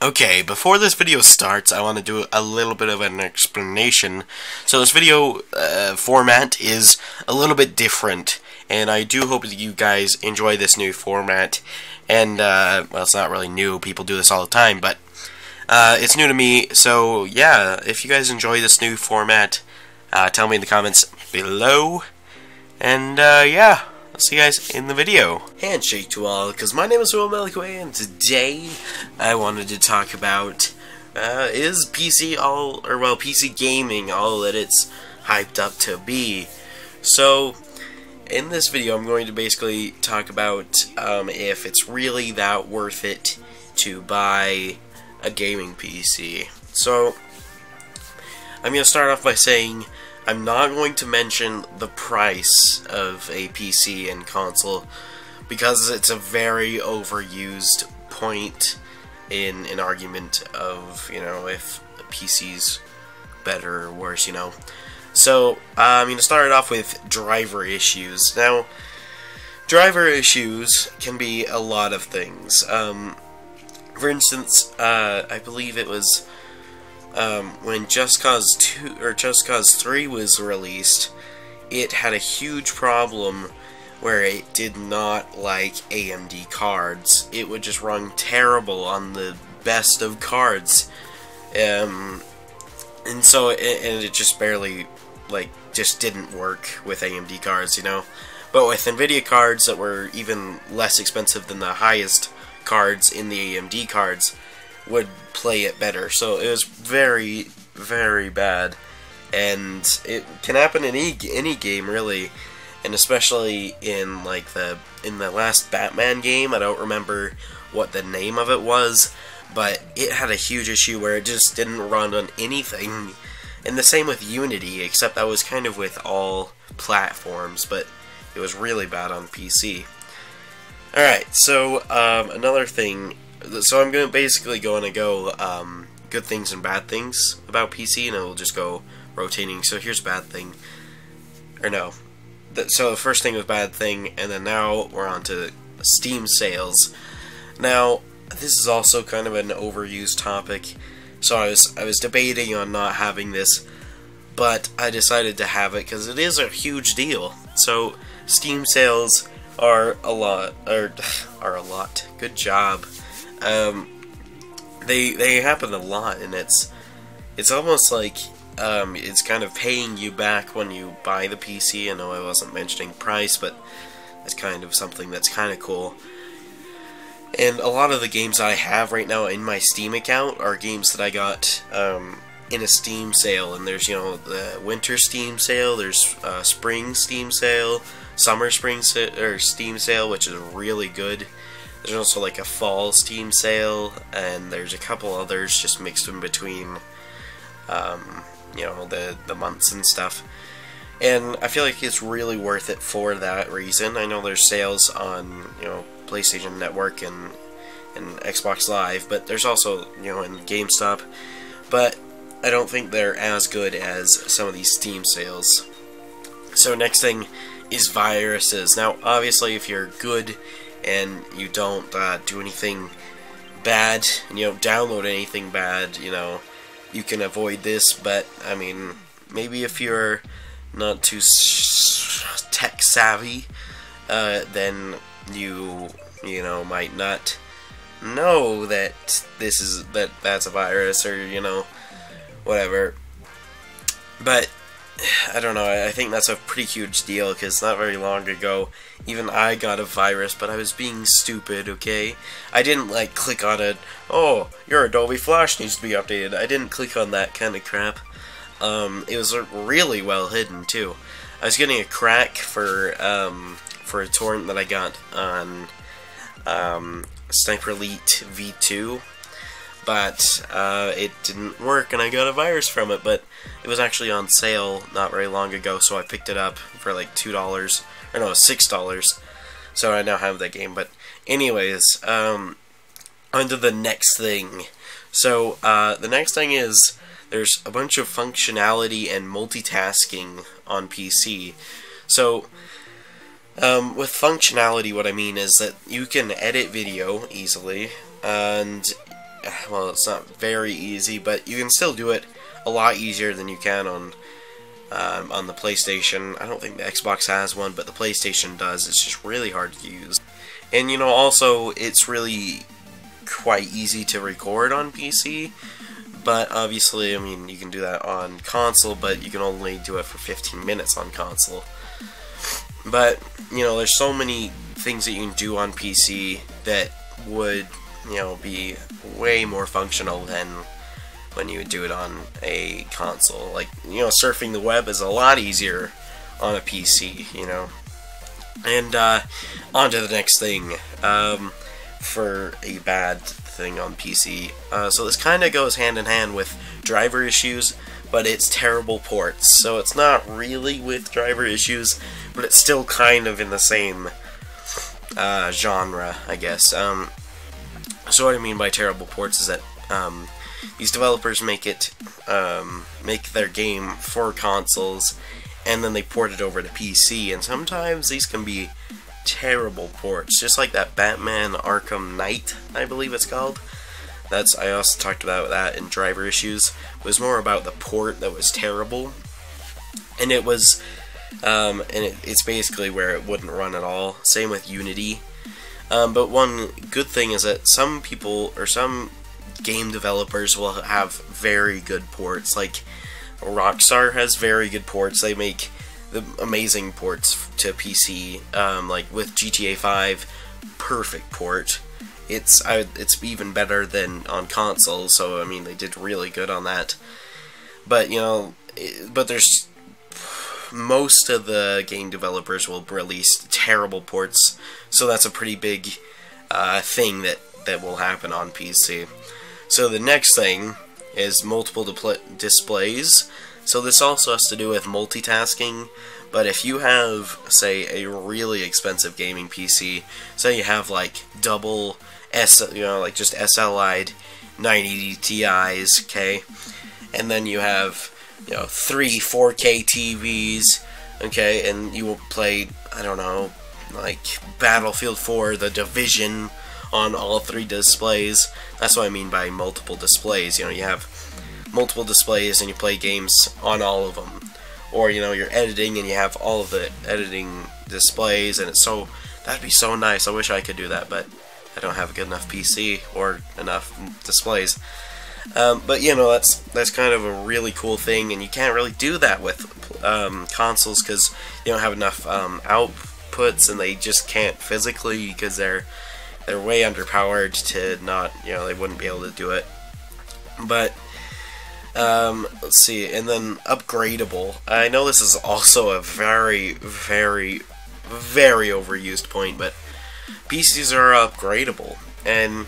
Okay, before this video starts, I want to do a little bit of an explanation. So this video format is a little bit different, and I do hope that you guys enjoy this new format. And, well, it's not really new, people do this all the time, but it's new to me, so yeah, if you guys enjoy this new format, tell me in the comments below. And, yeah. I'll see you guys in the video. Handshake to all, because my name is Will Melikwe, and today I wanted to talk about is PC PC gaming all that it's hyped up to be. So, in this video I'm going to basically talk about if it's really that worth it to buy a gaming PC. So, I'm going to start off by saying I'm not going to mention the price of a PC and console because it's a very overused point in an argument of, you know, if a PC's better or worse, you know. So, I'm going to start it off with driver issues. Now, driver issues can be a lot of things. For instance, I believe it was when Just Cause 2 or Just Cause 3 was released, it had a huge problem where it did not like AMD cards. It would just run terrible on the best of cards, and so it just barely just didn't work with AMD cards, you know. But with NVIDIA cards that were even less expensive than the highest cards in the AMD cards, would play it better. So it was very, very bad, and it can happen in any game really, and especially in in the last Batman game. I don't remember what the name of it was, but it had a huge issue where it just didn't run on anything. And the same with Unity, except that was kind of with all platforms, but it was really bad on PC. Alright, so another thing. So I'm basically going to go good things and bad things about PC, and we'll just go rotating. So here's bad thing, or no. So the first thing was bad thing, and then now we're on to Steam sales. Now this is also kind of an overused topic, so I was debating on not having this, but I decided to have it because it is a huge deal. So Steam sales are a lot. Good job. They happen a lot, and it's almost like it's kind of paying you back when you buy the PC. I know I wasn't mentioning price, but it's kind of something that's kind of cool. And a lot of the games I have right now in my Steam account are games that I got in a Steam sale. And there's, you know, the winter Steam sale, there's spring Steam sale, summer Steam sale, which is really good. There's also like a fall Steam sale, and there's a couple others just mixed in between, you know, the months and stuff. And I feel like it's really worth it for that reason. I know there's sales on, you know, PlayStation Network and Xbox Live, but there's also, you know, in GameStop. But I don't think they're as good as some of these Steam sales. So next thing is viruses. Now, obviously, if you're good and you don't do anything bad, and you don't download anything bad, you know, you can avoid this. But I mean, maybe if you're not too tech savvy, then you know, might not know that that's a virus, or, you know, whatever. But I don't know, I think that's a pretty huge deal, because not very long ago, even I got a virus, but I was being stupid, okay? I didn't, like, click on it, oh, your Adobe Flash needs to be updated. I didn't click on that kind of crap. It was really well hidden, too. I was getting a crack for a torrent that I got on Sniper Elite V2, but it didn't work, and I got a virus from it. But it was actually on sale not very long ago, so I picked it up for like $2, or no, $6. So I now have that game. But anyways, on to the next thing. So the next thing is there's a bunch of functionality and multitasking on PC. So with functionality, what I mean is that you can edit video easily, and well, it's not very easy, but you can still do it a lot easier than you can on the PlayStation. I don't think the Xbox has one, but the PlayStation does. It's just really hard to use. And, you know, also, it's really quite easy to record on PC, but obviously, I mean, you can do that on console, but you can only do it for 15 minutes on console. But, you know, there's so many things that you can do on PC that would, you know, be way more functional than when you would do it on a console. Like, you know, surfing the web is a lot easier on a PC, you know. And on to the next thing, for a bad thing on PC. So this kind of goes hand in hand with driver issues, but it's terrible ports. So it's not really with driver issues, but it's still kind of in the same genre, I guess. So what I mean by terrible ports is that these developers make their game for consoles, and then they port it over to PC, and sometimes these can be terrible ports, just like that Batman Arkham Knight, I believe it's called. I also talked about that in driver issues. It was more about the port that was terrible, and it was, it's basically where it wouldn't run at all. Same with Unity. But one good thing is that some people, or some game developers, will have very good ports. Like Rockstar has very good ports. They make the amazing ports to PC. Like with GTA 5, perfect port. It's even better than on console. So I mean, they did really good on that. But you know, there's most of the game developers will release terrible ports. So that's a pretty big thing that will happen on PC. So the next thing is multiple displays. So this also has to do with multitasking, but if you have, say, a really expensive gaming PC, say you have like double like just SLI'd 90 Ti's, okay, and then you have, you know, 3 4K TVs, okay, and you will play, I don't know, like Battlefield 4, The Division on all 3 displays. That's what I mean by multiple displays. You know, you have multiple displays and you play games on all of them. Or, you know, you're editing and you have all of the editing displays, and that'd be so nice. I wish I could do that, but I don't have a good enough PC or enough displays. But, you know, that's kind of a really cool thing, and you can't really do that with consoles because you don't have enough outputs, and they just can't physically, because they're way underpowered to not, you know, they wouldn't be able to do it. But let's see, and then upgradable. I know this is also a very, very, very overused point, but PCs are upgradable, and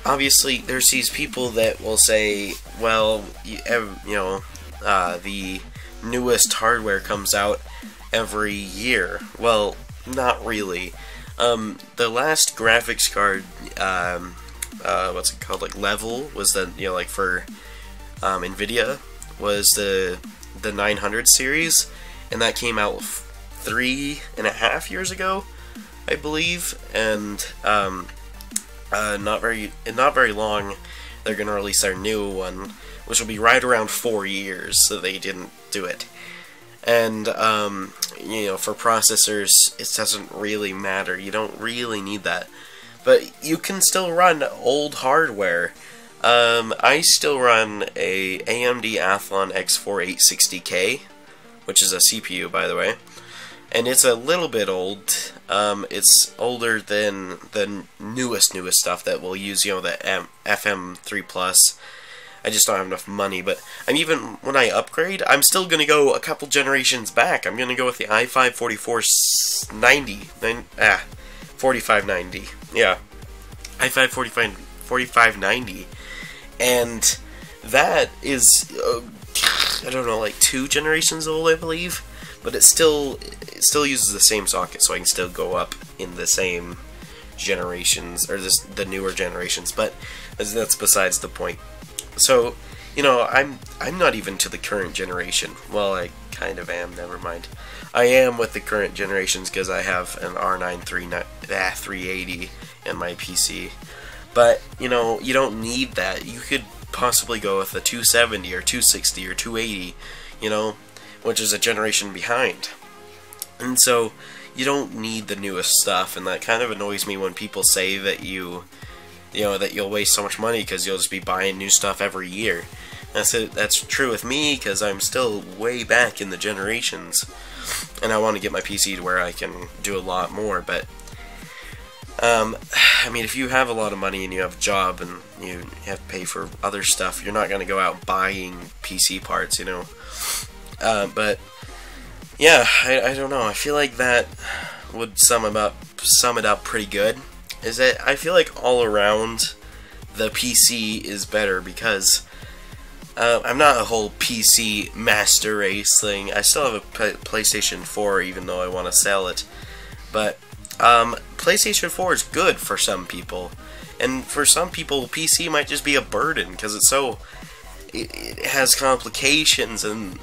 obviously there's these people that will say, well, you know, the newest hardware comes out every year. Well, not really. The last graphics card, what's it called, like Level, was the, you know, like for NVIDIA, was the 900 series, and that came out 3.5 years ago, I believe, and not very long they're gonna release their new one, which will be right around 4 years, so they didn't do it. And you know, for processors, it doesn't really matter. You don't really need that, but you can still run old hardware. I still run a AMD Athlon X4 860K, which is a CPU, by the way, and it's a little bit old. It's older than the newest stuff that will use, you know, the FM3 Plus. I just don't have enough money, but when I upgrade, I'm still gonna go a couple generations back. I'm gonna go with the i5 4590. Yeah, i5 4590. And that is, I don't know, like 2 generations old, I believe. But it still uses the same socket, so I can still go up in the same generations, or the newer generations. But that's besides the point. So, you know, I'm not even to the current generation. Well, I kind of am. Never mind. I am with the current generations because I have an R9 380 in my PC. But, you know, you don't need that. You could possibly go with a 270 or 260 or 280, you know, which is a generation behind. And so you don't need the newest stuff, and that kind of annoys me when people say that that you'll waste so much money because you'll just be buying new stuff every year. That's true with me, because I'm still way back in the generations, and I want to get my PC to where I can do a lot more. But I mean, if you have a lot of money and you have a job and you have to pay for other stuff, you're not going to go out buying PC parts, you know. But yeah, I don't know. I feel like that would sum it up pretty good. Is that I feel like all around the PC is better, because I'm not a whole PC master race thing. I still have a PlayStation 4, even though I want to sell it. But PlayStation 4 is good for some people, and for some people, PC might just be a burden because it has complications, and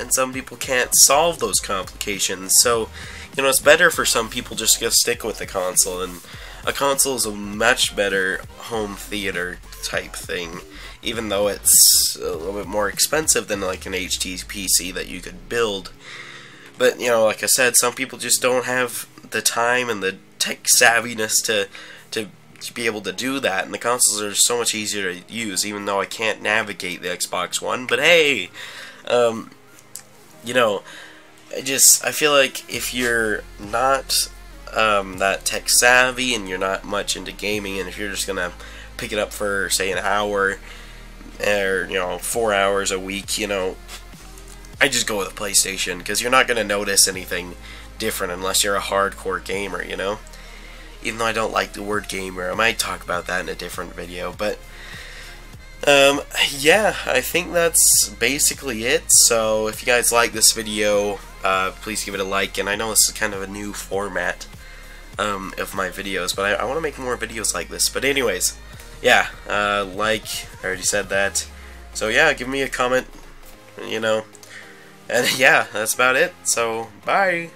some people can't solve those complications. So, you know, it's better for some people just to stick with the console, and a console is a much better home theater type thing, even though it's a little bit more expensive than like an HTC that you could build. But, you know, like I said, some people just don't have the time and the tech savviness to be able to do that, and the consoles are so much easier to use, even though I can't navigate the Xbox One. But hey, you know, I feel like if you're not that tech savvy and you're not much into gaming, and if you're just gonna pick it up for, say, an hour or, you know, 4 hours a week, you know, I just go with a PlayStation, because you're not gonna notice anything different unless you're a hardcore gamer, you know. Even though I don't like the word gamer, I might talk about that in a different video. But yeah, I think that's basically it. So if you guys like this video, please give it a like. And I know this is kind of a new format of my videos, but I want to make more videos like this. But anyways, yeah, like, I already said that. So yeah, give me a comment, you know. And yeah, that's about it. So bye.